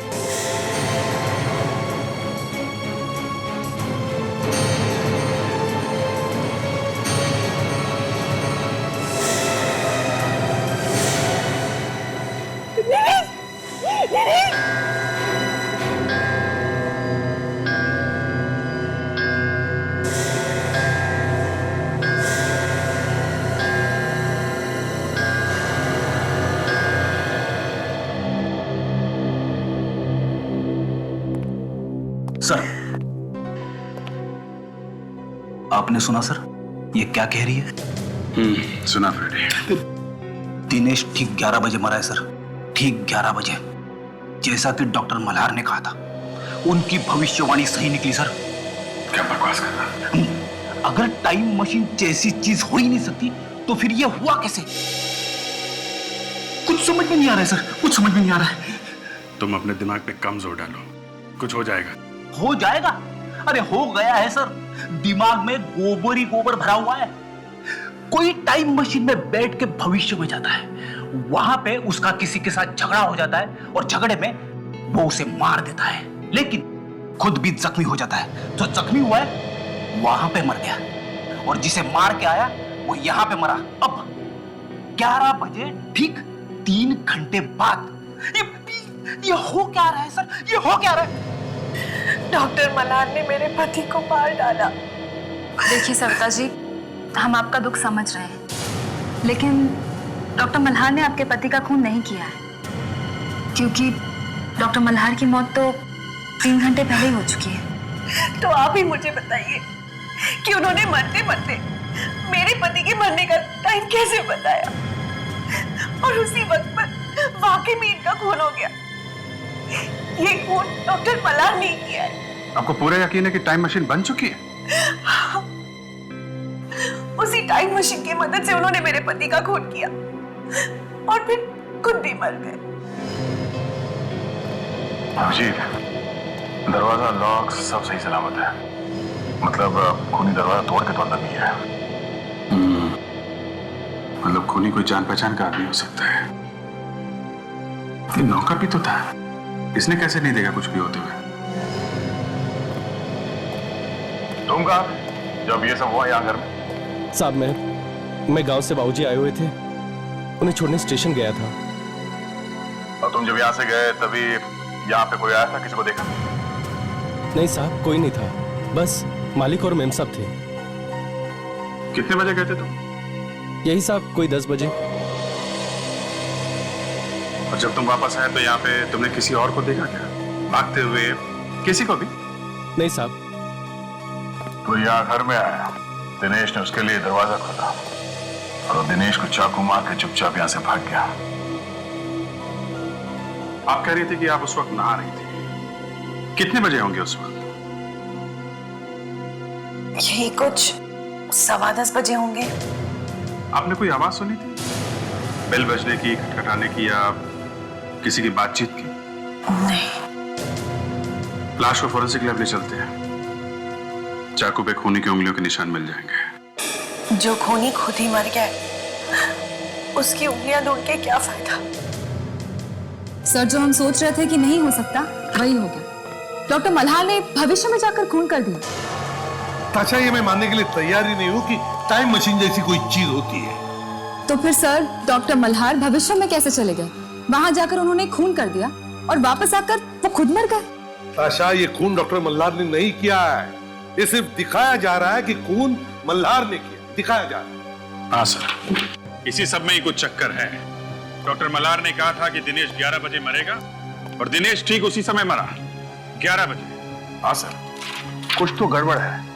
सर, आपने सुना सर ये क्या कह रही है? सुना फ्रेडी। दिनेश ठीक 11 बजे मरा है सर, ठीक 11 बजे, जैसा कि डॉक्टर मल्हार ने कहा था। उनकी भविष्यवाणी सही निकली सर। क्या बकवास कर रहा? अगर टाइम मशीन जैसी चीज हो ही नहीं सकती तो फिर ये हुआ कैसे? कुछ समझ में नहीं आ रहा है सर, कुछ समझ में नहीं आ रहा है। तुम अपने दिमाग पे कम जोर डालो, कुछ हो जाएगा। हो जाएगा? अरे हो गया है सर, दिमाग में गोबर ही गोबर भरा हुआ है। कोई टाइम मशीन में बैठ के भविष्य में जाता है, वहां पे उसका किसी के साथ झगड़ा हो जाता है और झगड़े में वो उसे मार देता है, लेकिन खुद भी जख्मी हो जाता है। जो जख्मी हुआ है वहां पे मर गया, और जिसे मार के आया वो यहां पे मरा। अब 11 बजे ठीक 3 घंटे बाद ये हो क्या रहा है सर? ये हो क्या रहा है? डॉक्टर मल्हार ने मेरे पति को मार डाला। देखिए सविता जी, हम आपका दुख समझ रहे हैं, लेकिन डॉक्टर मल्हार ने आपके पति का खून नहीं किया है, क्योंकि डॉक्टर मल्हार की मौत तो 3 घंटे पहले ही हो चुकी है। तो आप ही मुझे बताइए कि उन्होंने मरते मरते मेरे पति के मरने का टाइम कैसे बताया, और उसी वक्त पर वाकई में इनका खून हो गया। ये खून डॉक्टर मल्हार ने किया है। आपको पूरा यकीन है कि टाइम मशीन बन चुकी है? उसी टाइम मशीन की मदद से उन्होंने मेरे पति का खून किया और फिर खुद भी मर गए। अभिजीत, दरवाजा लॉक सब सही सलामत है, मतलब खूनी दरवाजा तोड़ के तो अंदर नहीं है। मतलब खूनी कोई जान पहचान का आदमी हो सकता है। ये नौकर भी तो था, इसने कैसे नहीं देखा कुछ भी होते हुए? तुम कहा जब ये सब हुआ यहाँ घर में? साहब, मैं गांव से बाबूजी आए हुए थे, उन्हें छोड़ने स्टेशन गया था। और तुम जब यहाँ से गए तभी यहाँ पे कोई आया था? किसी को देखा? नहीं साहब, कोई नहीं था, बस मालिक और मेम साहब थे। कितने बजे गए थे तुम? यही साहब, कोई 10 बजे। और जब तुम वापस आए तो यहाँ पे तुमने किसी और को देखा क्या? भागते हुए किसी को भी? नहीं साहब। तो यहाँ घर में आया, दिनेश ने उसके लिए दरवाजा खोला और दिनेश को चाकू मार के चुपचाप यहाँ से भाग गया। आप कह रही थी कि आप उस वक्त नहा रही थी। कितने बजे होंगे उस वक्त? यही कुछ 10:15 बजे होंगे। आपने कोई आवाज सुनी थी? बेल बजने की, खटखटाने की या किसी की बातचीत की? नहीं। लाश को फोरेंसिक लैब ले चलते हैं। चाकू पे खूनी की उंगलियों के निशान मिल जाएंगे। जो खूनी खुद ही मर गया, उसकी उंगलियां ढूंढ के क्या फायदा? सर, जो हम सोच रहे थे कि नहीं हो सकता वही हो गया। डॉक्टर मल्हार ने भविष्य में जाकर खून कर दिया। ताशा, ये मैं मानने के लिए तैयार ही नहीं हूं कि टाइम मशीन जैसी कोई चीज होती है। तो फिर सर, डॉक्टर मल्हार भविष्य में कैसे चले गए? वहां जाकर उन्होंने खून कर दिया और वापस आकर वो खुद मर गए। ताशा, ये खून डॉक्टर मल्हार ने नहीं किया है। ये सिर्फ दिखाया जा रहा है कि खून मल्हार ने किया, दिखाया जा रहा है। हाँ सर, इसी सब में ही कुछ चक्कर है। डॉक्टर मल्हार ने कहा था कि दिनेश 11 बजे मरेगा और दिनेश ठीक उसी समय मरा, 11 बजे। हाँ सर, कुछ तो गड़बड़ है।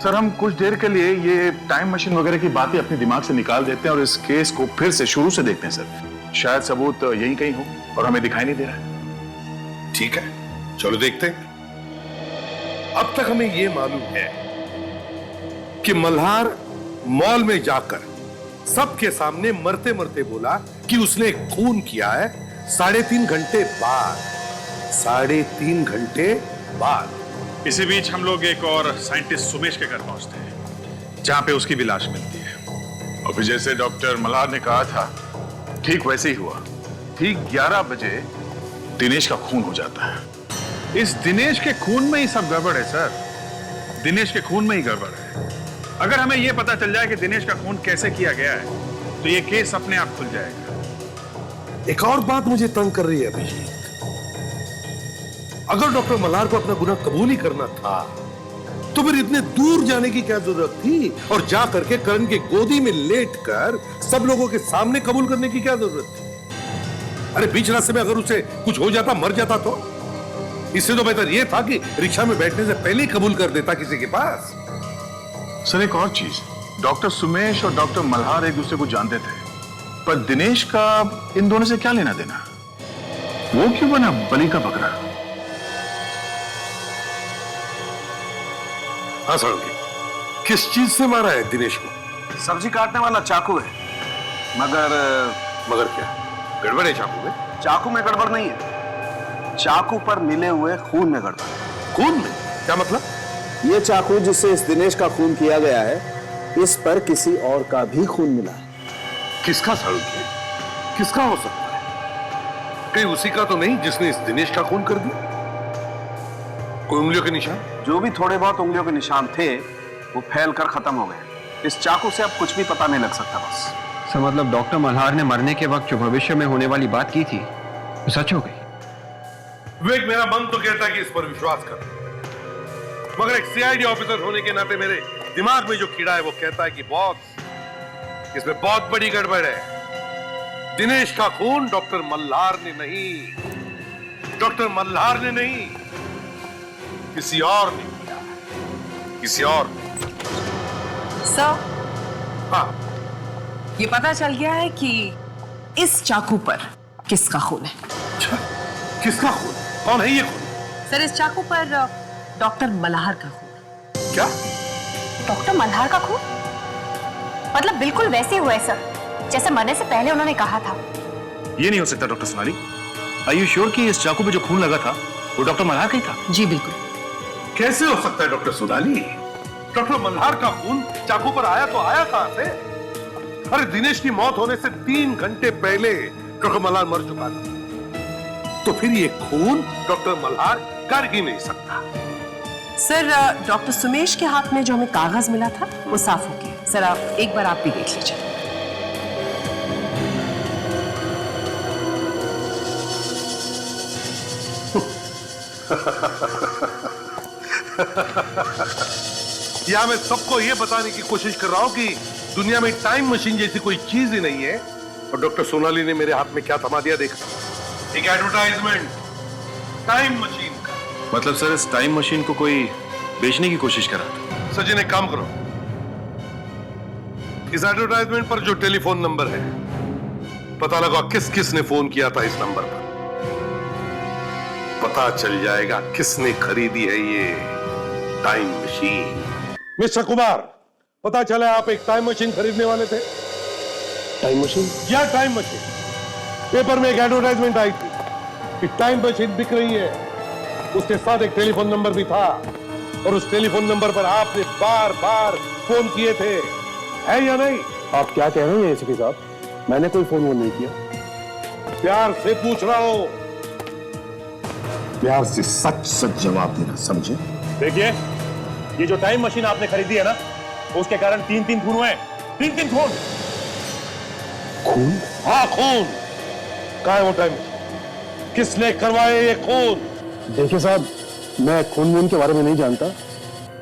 सर, हम कुछ देर के लिए ये टाइम मशीन वगैरह की बातें अपने दिमाग से निकाल देते हैं और इस केस को फिर से शुरू से देखते हैं सर। शायद सबूत यहीं कहीं हो और हमें दिखाई नहीं दे रहा है। ठीक है, चलो देखते हैं। अब तक हमें यह मालूम है कि मल्हार मॉल में जाकर सबके सामने मरते मरते बोला कि उसने खून किया है 3.5 घंटे बाद। 3.5 घंटे बाद। इसी बीच हम लोग एक और साइंटिस्ट सुमेश के घर पहुंचते हैं, जहां पे उसकी भी लाश मिलती है। और फिर जैसे डॉक्टर मल्हार ने कहा था, ठीक वैसे ही हुआ। ठीक 11 बजे दिनेश का खून हो जाता है। इस दिनेश के खून में ही सब गड़बड़ है सर। दिनेश के खून में ही गड़बड़ है। अगर हमें यह पता चल जाए कि दिनेश का खून कैसे किया गया है, तो ये केस अपने आप खुल जाएगा। एक और बात मुझे तंग कर रही है अभिजीत। अगर डॉक्टर मल्हार को अपना गुनाह कबूल ही करना था, तो फिर इतने दूर जाने की क्या जरूरत थी? और जा करके करण की गोदी में लेटकर सब लोगों के सामने कबूल करने की क्या जरूरत थी? अरे बीच रास्ते में अगर उसे कुछ हो जाता, मर जाता तो? इससे तो बेहतर यह था कि रिक्शा में बैठने से पहले ही कबूल कर देता किसी के पास। सर, एक और चीज, डॉक्टर सुमेश और डॉक्टर मल्हार एक दूसरे को जानते थे, पर दिनेश का इन दोनों से क्या लेना देना? वो क्यों बना बलि का बकरा? हाँ साळुंखे, किस चीज से मारा है दिनेश को? सब्जी काटने वाला चाकू है, मगर क्या गड़बड़ है चाकू में? चाकू में गड़बड़ नहीं है, चाकू पर मिले हुए खून में गड़बड़ है। खून में? क्या मतलब? ये चाकू जिससे इस दिनेश का खून किया गया है, इस पर किसी और का भी खून मिला है। किसका साळुंखे? किसका हो सकता है? कहीं उसी का तो नहीं जिसने इस दिनेश का खून कर दिया? कोई उंगलियों के निशान? जो भी थोड़े बहुत उंगलियों के निशान थे, वो फैल कर खत्म हो गए। इस चाकू से अब कुछ भी पता नहीं लग सकता बस। सर, मतलब डॉक्टर मल्हार ने मरने के वक्त जो भविष्य में होने वाली बात की थी, वो सच हो गई। विवेक, मेरा मन तो कहता है कि इस पर विश्वास कर, मगर एक सीआईडी ऑफिसर होने के नाते मेरे दिमाग में जो कीड़ा है वो कहता है कि बॉस, इसमें बहुत बड़ी गड़बड़ है। दिनेश का खून डॉक्टर मल्हार ने नहीं, डॉक्टर मल्हार ने नहीं, किसी और ने किया, किसी और ने। सर, हाँ, ये पता चल गया है कि इस चाकू पर किसका खून है। किसका खून? कौन है ये खून? सर, इस चाकू पर डॉक्टर मल्हार का खून। क्या? डॉक्टर मल्हार का खून? मतलब बिल्कुल वैसे हुआ है सर, जैसे मरने से पहले उन्होंने कहा था। ये नहीं हो सकता doctor Sonali. Are you sure कि इस चाकू पे जो खून लगा था वो डॉक्टर मल्हार का ही था? जी बिल्कुल। कैसे हो सकता है डॉक्टर सोनाली? डॉक्टर मल्हार का खून चाकू पर आया तो आया कहां से? अरे दिनेश की मौत होने से 3 घंटे पहले डॉक्टर मल्हार मर चुका था, तो फिर ये खून डॉक्टर मल्हार कर ही नहीं सकता। सर, डॉक्टर सुमेश के हाथ में जो हमें कागज मिला था वो साफ हो गया। सर, आप एक बार आप भी देख लीजिए। या मैं सबको यह बताने की कोशिश कर रहा हूं कि दुनिया में टाइम मशीन जैसी कोई चीज ही नहीं है, और डॉक्टर सोनाली ने मेरे हाथ में क्या थमा दिया देखा? एक एडवर्टाइजमेंट टाइम मशीन का। मतलब सर इस टाइम मशीन को कोई बेचने की कोशिश कर रहा था। सचिन एक काम करो, इस एडवर्टाइजमेंट पर जो टेलीफोन नंबर है पता लगा किस किस ने फोन किया था इस नंबर पर। पता चल जाएगा किसने खरीदी है ये टाइम मशीन। मिस्टर कुमार, पता चला आप एक टाइम मशीन खरीदने वाले थे। Time machine? या टाइम मशीन। पेपर में एक एडवर्टाइजमेंट आई थी कि टाइम मशीन बिक रही है। उसके साथ एक टेलीफोन नंबर भी था और उस टेलीफोन नंबर पर आपने बार बार फोन किए थे, है या नहीं? आप क्या कह रहे हैं एसीपी साहब? मैंने कोई फोन नहीं किया। प्यार से पूछ रहा हूं। प्यार से सच सच जवाब देना, समझे? देखिए, ये जो टाइम मशीन आपने खरीदी है ना, उसके कारण 3-3 खून हुए। 3-3 खून। खून? हाँ खून। कहाँ है वो टाइम? किसने करवाए ये खून? देखिए साहब, मैं खून वून के बारे में नहीं जानता।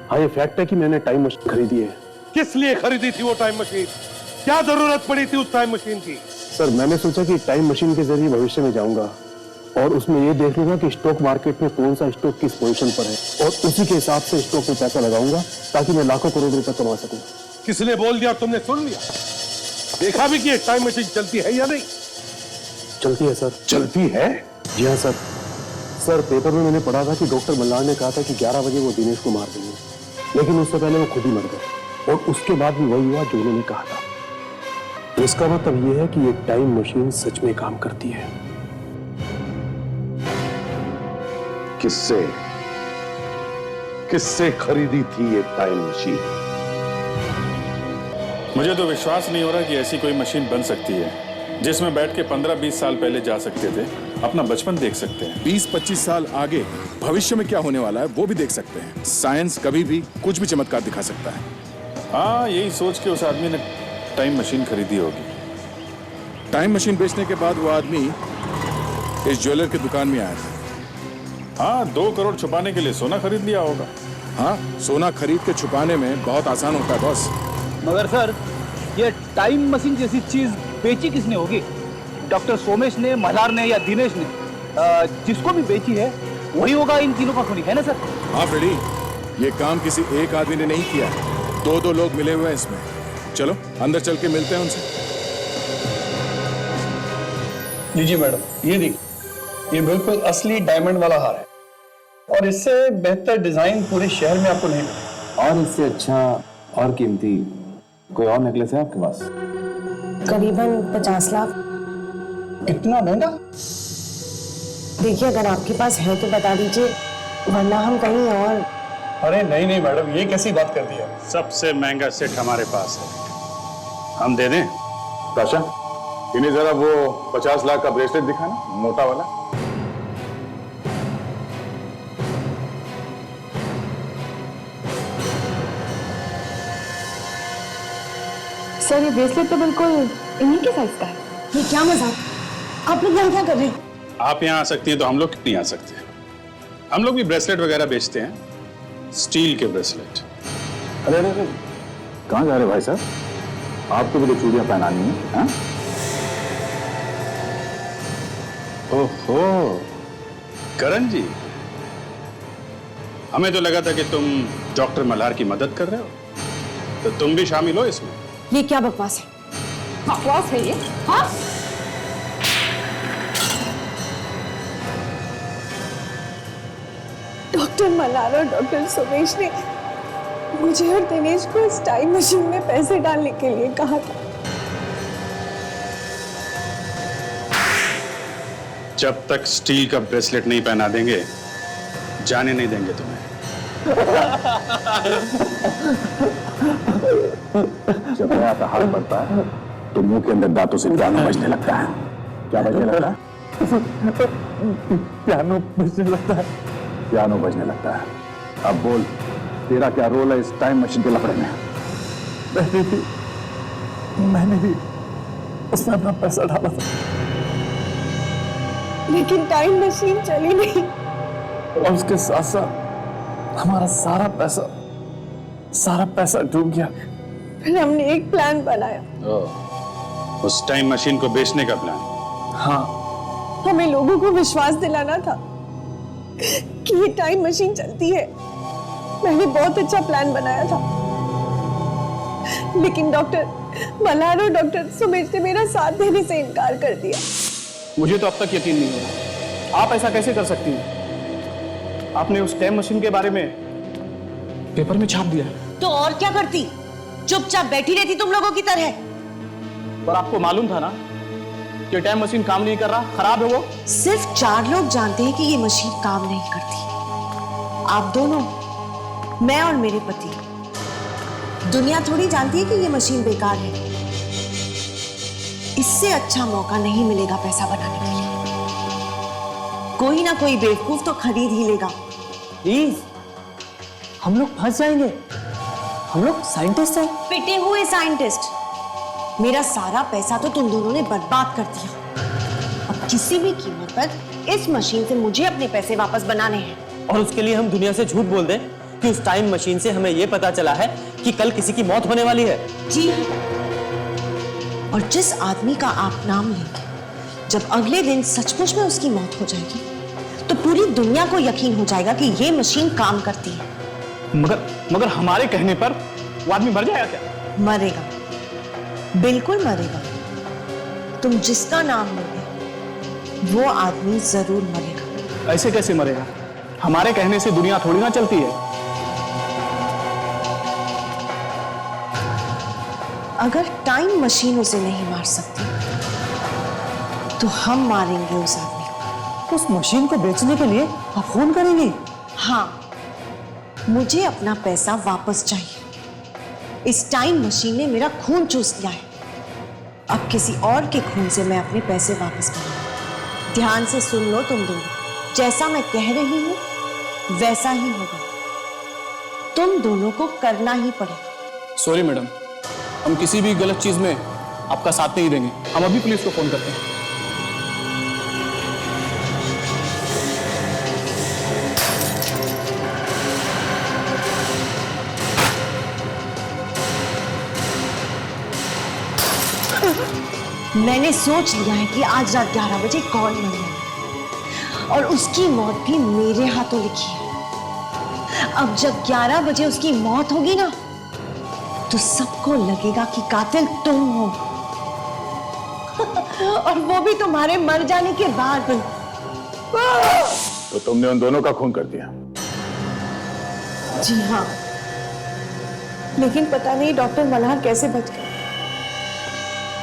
हाँ ये फैक्ट है कि मैंने टाइम मशीन खरीदी है। किस लिए खरीदी थी वो टाइम मशीन? क्या जरूरत पड़ी थी उस टाइम मशीन की? सर मैंने सोचा कि टाइम मशीन के जरिए भविष्य में जाऊंगा और उसमें ये देख लूंगा कि स्टॉक मार्केट में कौन सा स्टॉक किस पोजीशन पर है और उसी के हिसाब से स्टॉक में पैसा लगाऊंगा ताकि मैं लाखों करोड़ रुपए कमा सकूं। किसने बोल दिया, तुमने सुन लिया? देखा भी कि टाइम मशीन चलती है या नहीं? चलती है सर। चलती है? जी हाँ सर। सर पेपर में मैंने पढ़ा था कि डॉक्टर मल्हार ने कहा था कि 11 बजे वो दिनेश को मार देंगे, लेकिन उससे पहले वो खुद ही मर गए और उसके बाद भी वही हुआ जो उन्होंने कहा था। तो इसका मतलब ये है कि ये टाइम मशीन सच में काम करती है। किससे किससे खरीदी थी ये टाइम मशीन? मुझे तो विश्वास नहीं हो रहा कि ऐसी कोई मशीन बन सकती है जिसमें बैठ के 15-20 साल पहले जा सकते थे, अपना बचपन देख सकते हैं। 20-25 साल आगे भविष्य में क्या होने वाला है वो भी देख सकते हैं। साइंस कभी भी कुछ भी चमत्कार दिखा सकता है। हाँ, यही सोच के उस आदमी ने टाइम मशीन खरीदी होगी। टाइम मशीन बेचने के बाद वो आदमी इस ज्वेलर की दुकान में आया था। हाँ, 2 करोड़ छुपाने के लिए सोना खरीद लिया होगा। हाँ, सोना खरीद के छुपाने में बहुत आसान होता है बॉस। मगर सर, ये टाइम मशीन जैसी चीज बेची किसने होगी? डॉक्टर सोमेश ने, मल्हार ने या दिनेश ने? जिसको भी बेची है वही होगा इन तीनों का खूनी, है ना सर? हाँ फ्रेडी, ये काम किसी एक आदमी ने नहीं किया है, 2-2 लोग मिले हुए हैं इसमें। चलो अंदर चल के मिलते हैं उनसे। लीजिए मैडम, ये देखिए, ये बिल्कुल असली डायमंड वाला हार है और इससे बेहतर डिजाइन पूरे शहर में आपको नहीं मिलेगा। और इससे अच्छा और कीमती कोई और नेकलेस है आपके पास? करीबन 50 लाख। इतना महंगा? देखिए अगर आपके पास है तो बता दीजिए, वरना हम कहीं और। अरे नहीं नहीं मैडम, ये कैसी बात कर दी है? सबसे महंगा सेट हमारे पास है, हम दे दें? ताशा, इन्हें जरा वो 50 लाख का ब्रेसलेट दिखाना, मोटा वाला। सर ये ब्रेसलेट तो बिल्कुल इन्हीं के साइज का है। ये क्या मजाक? आप लोग यहाँ क्या कर रहे हैं? आप यहाँ आ सकती हैं तो हम लोग नहीं आ सकते। हम लोग भी ब्रेसलेट वगैरह बेचते हैं, स्टील के ब्रेसलेट। अरे अरे कहाँ जा रहे भाई साहब? आपको भी तो चूड़ियां पहनानी है। हाँ? ओहो करण जी, हमें तो लगा था कि तुम डॉक्टर मल्हार की मदद कर रहे हो, तो तुम भी शामिल हो इसमें। ये क्या बकवास है? बकवास है ये? हाँ? डॉक्टर मल्हार और डॉक्टर सोमेश ने मुझे और दिनेश को इस टाइम मशीन में पैसे डालने के लिए कहा था। जब तक स्टील का ब्रेसलेट नहीं पहना देंगे, जाने नहीं देंगे तुम्हें। जब नया का हाथ बढ़ता है तो मुंह के अंदर दांतों से पियानो बजने लगता है। क्या बजने लगता है? पियानो बजने लगता है। पियानो बजने लगता है। अब बोल, तेरा क्या रोल है इस टाइम मशीन के लफड़े में? मैंने भी उसमें अपना पैसा डाला था, लेकिन टाइम मशीन चली नहीं और उसके साथ साथ हमारा सारा पैसा डूब गया। फिर हमने एक प्लान बनाया। उस टाइम मशीन को बेचने का प्लान? हाँ, हमें लोगों को विश्वास दिलाना था कि ये टाइम मशीन चलती है। मैंने बहुत अच्छा प्लान बनाया था, लेकिन डॉक्टर मल्हार और डॉक्टर सुमेश ने मेरा साथ देने से इनकार कर दिया। मुझे तो अब तक यकीन नहीं हो रहा, आप ऐसा कैसे कर सकती हैं? आपने उस टाइम मशीन के बारे में पेपर में छाप दिया है। तो और क्या करती, चुपचाप बैठी रहती तुम लोगों की तरह। पर आपको मालूम था ना कि टाइम मशीन काम नहीं कर रहा, खराब है वो। सिर्फ 4 लोग जानते हैं कि ये मशीन काम नहीं करती। आप दोनों, मैं और मेरे पति। दुनिया थोड़ी जानती है कि ये मशीन बेकार है। इससे अच्छा मौका नहीं मिलेगा पैसा बनाने के लिए। कोई ना कोई बेवकूफ तो खरीद ही लेगा। प्लीज, हम लोग फंस जाएंगे। हम लोग साइंटिस्ट हैं। पिटे हुए साइंटिस्ट। मेरा सारा पैसा तो तुम दोनों ने बर्बाद कर दिया। अब किसी भी कीमत पर इस मशीन से मुझे अपने पैसे वापस बनाने हैं। और उसके लिए हम दुनिया से झूठ बोल दें कि उस टाइम मशीन से हमें यह पता चला है कि कल किसी की मौत होने वाली है। जी, और जिस आदमी का आप नाम लेंगे, जब अगले दिन सचमुच में उसकी मौत हो जाएगी, तो पूरी दुनिया को यकीन हो जाएगा कि ये मशीन काम करती है। मगर हमारे कहने पर वो आदमी मर जाएगा क्या? मरेगा, बिल्कुल मरेगा। तुम जिसका नाम लोगे वो आदमी जरूर मरेगा। ऐसे कैसे मरेगा? हमारे कहने से दुनिया थोड़ी ना चलती है। अगर टाइम मशीन उसे नहीं मार सकती, तो हम मारेंगे उस आदमी को। उस मशीन को बेचने के लिए आप फोन करेंगे? हाँ, मुझे अपना पैसा वापस चाहिए। इस टाइम मशीन ने मेरा खून चूस लिया है। अब किसी और के खून से मैं अपने पैसे वापस करूंगा। ध्यान से सुन लो तुम दोनों, जैसा मैं कह रही हूं वैसा ही होगा। तुम दोनों को करना ही पड़ेगा। सॉरी मैडम, हम किसी भी गलत चीज में आपका साथ नहीं देंगे। हम अभी पुलिस को फोन करते हैं। मैंने सोच लिया है कि आज रात 11 बजे कौन मरने है, और उसकी मौत भी मेरे हाथों लिखी है। अब जब 11 बजे उसकी मौत होगी ना, तो सबको लगेगा कि कातिल तुम हो। और वो भी तुम्हारे मर जाने के बाद। तो तुमने उन दोनों का खून कर दिया? जी हाँ, लेकिन पता नहीं डॉक्टर मल्हार कैसे बच गए,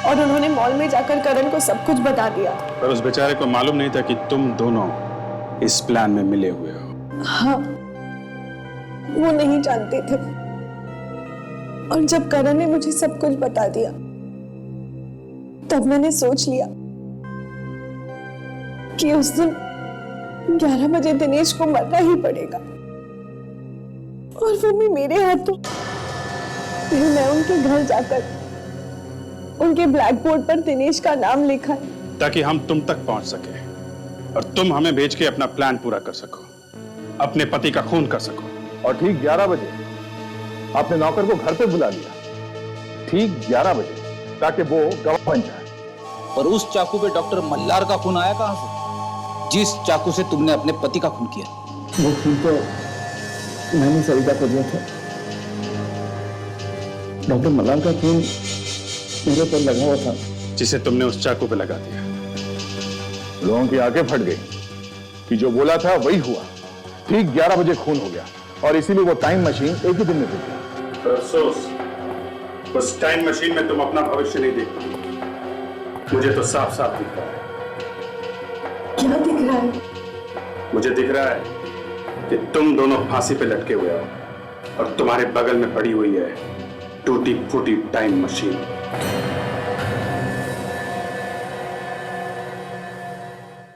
और उन्होंने मॉल में जाकर करण को सब कुछ बता दिया। पर उस बेचारे को मालूम नहीं था कि तुम दोनों इस प्लान में मिले हुए हो। हाँ, वो नहीं जानते थे। और जब करण ने मुझे सब कुछ बता दिया, तब मैंने सोच लिया कि उस दिन 11 बजे दिनेश को मरना ही पड़ेगा, और वो भी मेरे हाथों। फिर मैं उनके घर जाकर उनके ब्लैक बोर्ड पर दिनेश का नाम लिखा, ताकि हम तुम तक पहुंच सके और तुम हमें भेज के अपना प्लान पूरा कर सको, अपने पति का खून कर सको। और ठीक 11 बजे आपने नौकर को घर पे बुला लिया, ठीक 11 बजे, ताकि वो गवाह बन जाए। और उस चाकू पे डॉक्टर मल्हार का खून आया कहां से, जिस चाकू से तुमने अपने पति का खून किया? वो खून तो मैंने सरिता को दिया था। डॉक्टर मल्हार का खून मेरे पर लगा हुआ था, जिसे तुमने उस चाकू पे लगा दिया। लोगों की आंखें फट गई कि जो बोला था वही हुआ। ठीक 11 बजे खून हो गया, और इसीलिए वो टाइम मशीन एक ही दिन में टूट गई। अफसोस, उस टाइम मशीन में तुम अपना भविष्य नहीं देख पाओगे। मुझे तो साफ साफ दिख रहा है। क्या दिख रहा है? मुझे दिख रहा है कि तुम दोनों फांसी पे लटके हुए हो, और तुम्हारे बगल में पड़ी हुई है टूटी फूटी टाइम मशीन।